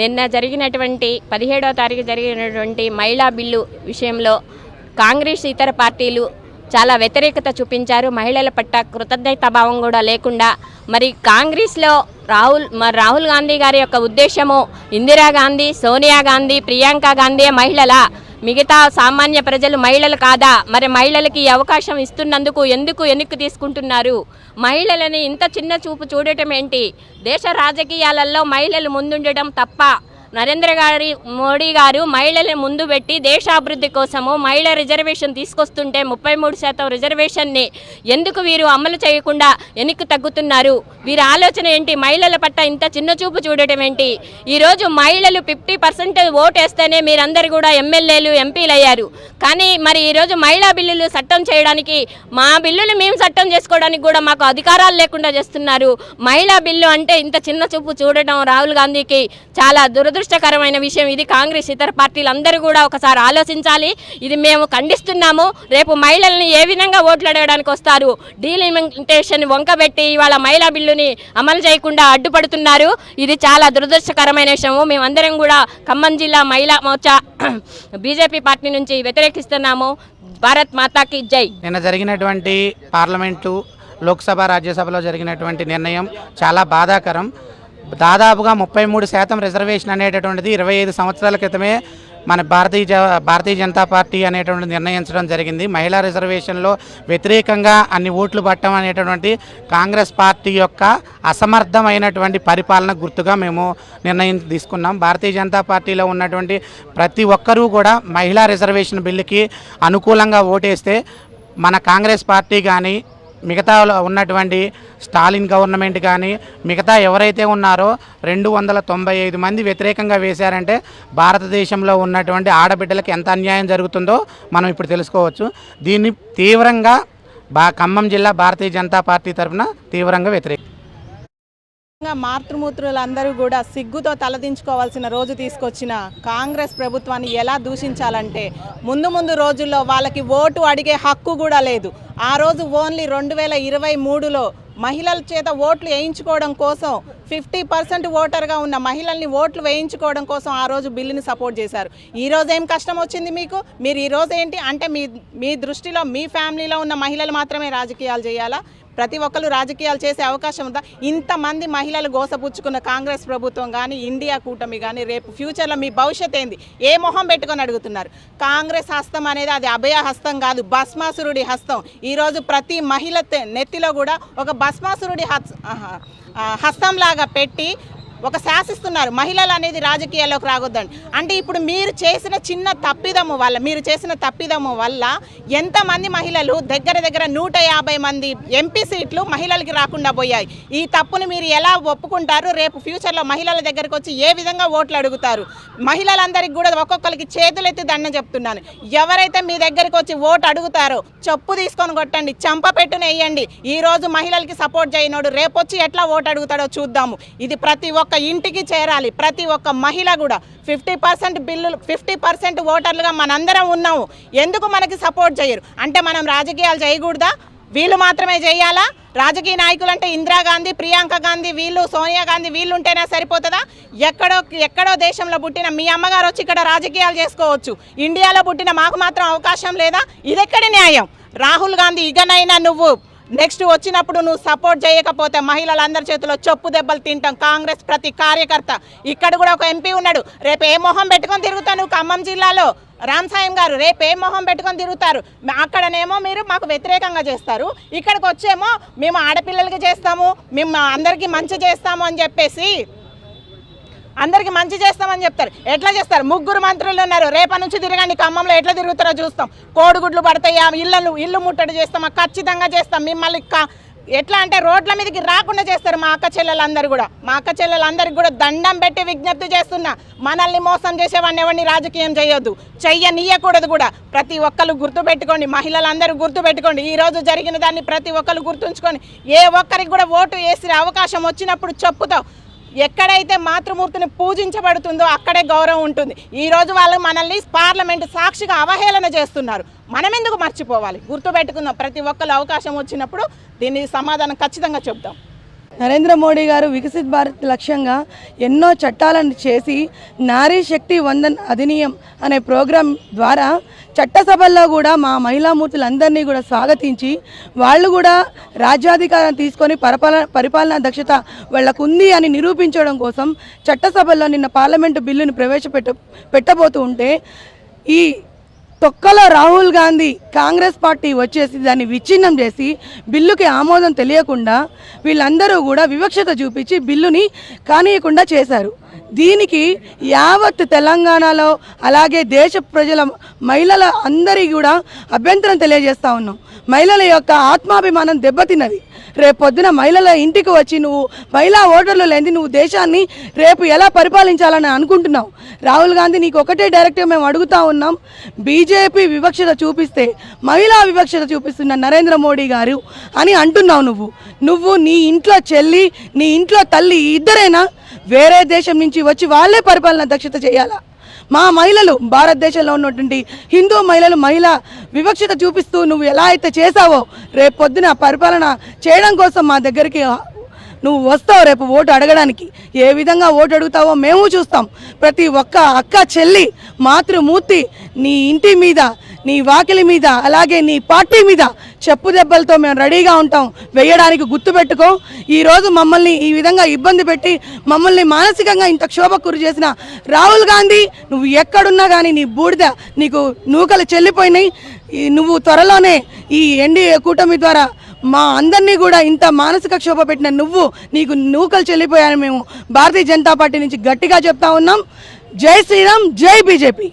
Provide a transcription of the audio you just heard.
నిన్న జరిగినటువంటి 17వ తారీఖు జరిగినటువంటి మహిళా బిల్లు విషయంలో కాంగ్రెస్ ఇతర పార్టీలు చాలా వ్యతిరేకత చూపించారు. మహిళల పట్ల కృతజ్ఞతాభావం కూడా లేకుండా మరి కాంగ్రెస్లో రాహుల్ గాంధీ గారి యొక్క ఉద్దేశము ఇందిరాగాంధీ, సోనియా గాంధీ, ప్రియాంక గాంధీ మహిళల, మిగతా సామాన్య ప్రజలు మహిళలు కాదా? మరి మహిళలకి అవకాశం ఇస్తున్నందుకు ఎందుకు వెనక్కి తీసుకుంటున్నారు? మహిళలని ఇంత చిన్న చూపు చూడటం ఏంటి? దేశ రాజకీయాలలో మహిళలు ముందుండటం తప్ప నరేంద్ర మోడీ గారు మహిళలను ముందు పెట్టి దేశాభివృద్ధి కోసము మహిళా రిజర్వేషన్ తీసుకొస్తుంటే 33% రిజర్వేషన్ని ఎందుకు వీరు అమలు చేయకుండా వెనక్కి తగ్గుతున్నారు? వీరి ఆలోచన ఏంటి? మహిళల పట్ల ఇంత చిన్న చూపు చూడటం ఏంటి? ఈరోజు మహిళలు 50% ఓటేస్తేనే మీరందరూ కూడా ఎమ్మెల్యేలు, ఎంపీలు అయ్యారు. కానీ మరి ఈరోజు మహిళా బిల్లులు చట్టం చేయడానికి, మా బిల్లులు మేము చట్టం చేసుకోవడానికి కూడా మాకు అధికారాలు లేకుండా చేస్తున్నారు. మహిళా బిల్లు అంటే ఇంత చిన్న చూపు చూడటం రాహుల్ గాంధీకి చాలా దురదృష్టకరమైన విషయం. ఇది కాంగ్రెస్ ఇతర పార్టీలు అందరూ కూడా ఒకసారి ఆలోచించాలి. ఇది మేము ఖండిస్తున్నాము. రేపు మహిళల్ని ఏ విధంగా ఓట్లు అడగడానికి వస్తారు? డీలిమిటేషన్ వంకబెట్టి ఇవాళ మహిళా బిల్లుని అమలు చేయకుండా అడ్డుపడుతున్నారు. ఇది చాలా దురదృష్టకరమైన విషయము. మేమందరం కూడా ఖమ్మం జిల్లా మహిళా మోర్చా బీజేపీ పార్టీ నుంచి వ్యతిరేకిస్తున్నాము. భారత్ మాతాకి జై. నిన్న జరిగినటువంటి పార్లమెంటు, లోక్సభ, రాజ్యసభలో జరిగినటువంటి నిర్ణయం చాలా బాధాకరం. దాదాపుగా 33% రిజర్వేషన్ అనేటటువంటిది 25 సంవత్సరాల క్రితమే మన భారతీయ జనతా పార్టీ అనేటువంటి నిర్ణయించడం జరిగింది. మహిళా రిజర్వేషన్లో వ్యతిరేకంగా అన్ని ఓట్లు పట్టడం అనేటటువంటి కాంగ్రెస్ పార్టీ యొక్క అసమర్థమైనటువంటి పరిపాలన గుర్తుగా మేము నిర్ణయం తీసుకున్నాం. భారతీయ జనతా పార్టీలో ఉన్నటువంటి ప్రతి ఒక్కరూ కూడా మహిళా రిజర్వేషన్ బిల్లుకి అనుకూలంగా ఓటేస్తే మన కాంగ్రెస్ పార్టీ కానీ, మిగతా ఉన్నటువంటి స్టాలిన్ గవర్నమెంట్ కానీ, మిగతా ఎవరైతే ఉన్నారో 295 మంది వ్యతిరేకంగా వేశారంటే భారతదేశంలో ఉన్నటువంటి ఆడబిడ్డలకు ఎంత అన్యాయం జరుగుతుందో మనం ఇప్పుడు తెలుసుకోవచ్చు. దీన్ని తీవ్రంగా ఖమ్మం జిల్లా భారతీయ జనతా పార్టీ తరఫున తీవ్రంగా వ్యతిరేకం. మాతృమూర్తులందరూ కూడా సిగ్గుతో తలదించుకోవాల్సిన రోజు తీసుకొచ్చిన కాంగ్రెస్ ప్రభుత్వాన్ని ఎలా దూషించాలంటే, ముందు రోజుల్లో వాళ్ళకి ఓటు అడిగే హక్కు కూడా లేదు. ఆ రోజు ఓన్లీ 2023లో మహిళల చేత ఓట్లు వేయించుకోవడం కోసం 50% ఓటర్గా ఉన్న మహిళల్ని ఓట్లు వేయించుకోవడం కోసం ఆ రోజు బిల్లుని సపోర్ట్ చేశారు. ఈరోజు ఏం కష్టం వచ్చింది మీకు? మీరు ఈరోజు ఏంటి అంటే మీ దృష్టిలో మీ ఫ్యామిలీలో ఉన్న మహిళలు మాత్రమే రాజకీయాలు చేయాలా? ప్రతి ఒక్కరు రాజకీయాలు చేసే అవకాశం ఉందా? ఇంతమంది మహిళలు గోసపుచ్చుకున్న కాంగ్రెస్ ప్రభుత్వం కానీ, ఇండియా కూటమి కానీ రేపు ఫ్యూచర్లో మీ భవిష్యత్ ఏంది? ఏ మొహం పెట్టుకొని అడుగుతున్నారు? కాంగ్రెస్ హస్తం అనేది అది అభయ హస్తం కాదు, భస్మాసురుడి హస్తం. ఈరోజు ప్రతి మహిళ నెత్తిలో కూడా ఒక భస్మాసురుడి హస్తంలాగా పెట్టి ఒక శాసిస్తున్నారు. మహిళలు అనేది రాజకీయాల్లోకి రాగొద్దండి అంటే ఇప్పుడు మీరు చేసిన చేసిన తప్పిదము వల్ల ఎంతమంది మహిళలు దగ్గర 150 మంది ఎంపీ సీట్లు మహిళలకి రాకుండా పోయాయి. ఈ తప్పుని మీరు ఎలా ఒప్పుకుంటారు? రేపు ఫ్యూచర్లో మహిళల దగ్గరకు వచ్చి ఏ విధంగా ఓట్లు అడుగుతారు? మహిళలందరికీ కూడా ఒక్కొక్కరికి చేతులెత్తి దండం చెప్తున్నాను. ఎవరైతే మీ దగ్గరికి వచ్చి ఓటు అడుగుతారో చెప్పు తీసుకొని కొట్టండి, చంప పెట్టున వేయండి. ఈరోజు మహిళలకి సపోర్ట్ చేయనోడు రేపొచ్చి ఎట్లా ఓటు అడుగుతాడో చూద్దాము. ఇది ప్రతి ఒక్క ఇంటికి చేరాలి. ప్రతి ఒక్క మహిళ కూడా 50% ఓటర్లుగా మనందరం ఉన్నాము. ఎందుకు మనకి సపోర్ట్ చేయరు అంటే మనం రాజకీయాలు చేయకూడదా? వీళ్ళు మాత్రమే చేయాలా? రాజకీయ నాయకులు అంటే ఇందిరాగాంధీ, ప్రియాంక గాంధీ, వీళ్ళు సోనియా గాంధీ వీళ్ళు ఉంటేనే సరిపోతుందా? ఎక్కడో దేశంలో పుట్టిన మీ అమ్మగారు వచ్చి ఇక్కడ రాజకీయాలు చేసుకోవచ్చు. ఇండియాలో పుట్టిన మాకు మాత్రం అవకాశం లేదా? ఇదెక్కడి న్యాయం? రాహుల్ గాంధీ, ఇకనైనా నువ్వు నెక్స్ట్ వచ్చినప్పుడు నువ్వు సపోర్ట్ చేయకపోతే మహిళలందరి చేతిలో చెప్పు దెబ్బలు తింటాం. కాంగ్రెస్ ప్రతి కార్యకర్త, ఇక్కడ కూడా ఒక ఎంపీ ఉన్నాడు. రేపు ఏ మొహం పెట్టుకొని తిరుగుతాను? ఖమ్మం జిల్లాలో రామసాయం గారు రేపు ఏ మొహం పెట్టుకొని తిరుగుతారు? అక్కడనేమో మీరు మాకు వ్యతిరేకంగా చేస్తారు, ఇక్కడికి వచ్చేమో మేము ఆడపిల్లలకి చేస్తాము, మేము అందరికీ మంచి చేస్తాము అని చెప్పేసి అందరికీ మంచి చేస్తామని చెప్తారు. ఎట్లా చేస్తారు? 3 మంత్రులు ఉన్నారు. రేపటి నుంచి తిరగండి, ఖమ్మంలో ఎట్లా తిరుగుతారో చూస్తాం. కోడిగుడ్లు పడతాయా? ఇల్లు ముట్టడి చేస్తామా? ఖచ్చితంగా చేస్తాం. మిమ్మల్ని ఎట్లా అంటే రోడ్ల మీదకి రాకుండా చేస్తారు. మా అక్క చెల్లెలందరికీ కూడా దండం పెట్టి విజ్ఞప్తి చేస్తున్నా, మనల్ని మోసం చేసేవాడిని ఎవరిని రాజకీయం చేయొద్దు, చెయ్యనీయకూడదు కూడా. ప్రతి ఒక్కరు గుర్తుపెట్టుకోండి, మహిళలందరూ గుర్తుపెట్టుకోండి. ఈరోజు జరిగిన దాన్ని ప్రతి ఒక్కరు గుర్తుంచుకొని ఏ ఒక్కరికి కూడా ఓటు వేసే అవకాశం వచ్చినప్పుడు చెప్పుతాం. ఎక్కడైతే మాతృమూర్తిని పూజించబడుతుందో అక్కడే గౌరవం ఉంటుంది. ఈరోజు వాళ్ళు మనల్ని పార్లమెంటు సాక్షిగా అవహేళన చేస్తున్నారు. మనం ఎందుకు మర్చిపోవాలి? గుర్తుపెట్టుకుందాం. ప్రతి ఒక్కరు అవకాశం వచ్చినప్పుడు దీన్ని సమాధానం ఖచ్చితంగా చెప్తాం. నరేంద్ర మోడీ గారు వికసిత్ భారత్ లక్ష్యంగా ఎన్నో చట్టాలను చేసి నారీ శక్తి వందన్ అధినియం అనే ప్రోగ్రాం ద్వారా చట్టసభల్లో కూడా మా మహిళామూర్తులందరినీ కూడా స్వాగతించి వాళ్ళు కూడా రాజ్యాధికారం తీసుకొని పరిపాలనా దక్షత వాళ్ళకు ఉంది అని నిరూపించడం కోసం చట్టసభల్లో నిన్న పార్లమెంటు బిల్లును పెట్టబోతూ ఉంటే ఈ తొక్కలో రాహుల్ గాంధీ కాంగ్రెస్ పార్టీ వచ్చేసి దాన్ని విచ్ఛిన్నం చేసి బిల్లుకి ఆమోదం తెలియకుండా వీళ్ళందరూ కూడా వివక్షత చూపించి బిల్లుని కానీయకుండా చేశారు. దీనికి యావత్ తెలంగాణలో అలాగే దేశ ప్రజల మహిళల అందరికీ కూడా అభ్యంతరం తెలియజేస్తూ ఉన్నాం. మహిళల యొక్క ఆత్మాభిమానం దెబ్బతిన్నది. రేపొద్దున మహిళల ఇంటికి వచ్చి నువ్వు మహిళా ఓటర్లు లేని నువ్వు దేశాన్ని రేపు ఎలా పరిపాలించాలని అనుకుంటున్నావు? రాహుల్ గాంధీ నీకు ఒకటే డైరెక్ట్గా మేము అడుగుతూ ఉన్నాం, బీజేపీ వివక్షత చూపిస్తే మహిళా వివక్షత చూపిస్తున్న నరేంద్ర మోడీ గారు అని అంటున్నావు. నువ్వు నీ ఇంట్లో చెల్లి నీ ఇంట్లో తల్లి ఇద్దరైనా వేరే దేశం నుంచి వచ్చి వాళ్ళే పరిపాలన దక్షత చేయాలా? మా మహిళలు భారతదేశంలో ఉన్నటువంటి హిందూ మహిళా వివక్షత చూపిస్తూ నువ్వు ఎలా అయితే చేసావో రేపు పొద్దున పరిపాలన చేయడం కోసం మా దగ్గరికి నువ్వు వస్తావు. రేపు ఓటు అడగడానికి ఏ విధంగా ఓటు అడుగుతావో మేము చూస్తాం. ప్రతి ఒక్క అక్క చెల్లి మాతృమూర్తి నీ ఇంటి మీద నీ వాకిలి మీద అలాగే నీ పార్టీ మీద చెప్పు దెబ్బలతో మేము రెడీగా ఉంటాం వేయడానికి. గుర్తుపెట్టుకో, ఈరోజు మమ్మల్ని ఈ విధంగా ఇబ్బంది పెట్టి మమ్మల్ని మానసికంగా ఇంత క్షోభకు గురి చేసిన రాహుల్ గాంధీ, నువ్వు ఎక్కడున్నా కానీ నీ బూడిద నీకు నూకలు చెల్లిపోయినాయి. నువ్వు త్వరలోనే ఈ ఎన్డీఏ కూటమి ద్వారా మా అందరినీ కూడా ఇంత మానసిక క్షోభ పెట్టిన నీకు నూకలు చెల్లిపోయాయని మేము భారతీయ జనతా పార్టీ నుంచి గట్టిగా చెప్తా ఉన్నాం. జై శ్రీరామ్, జై బీజేపీ.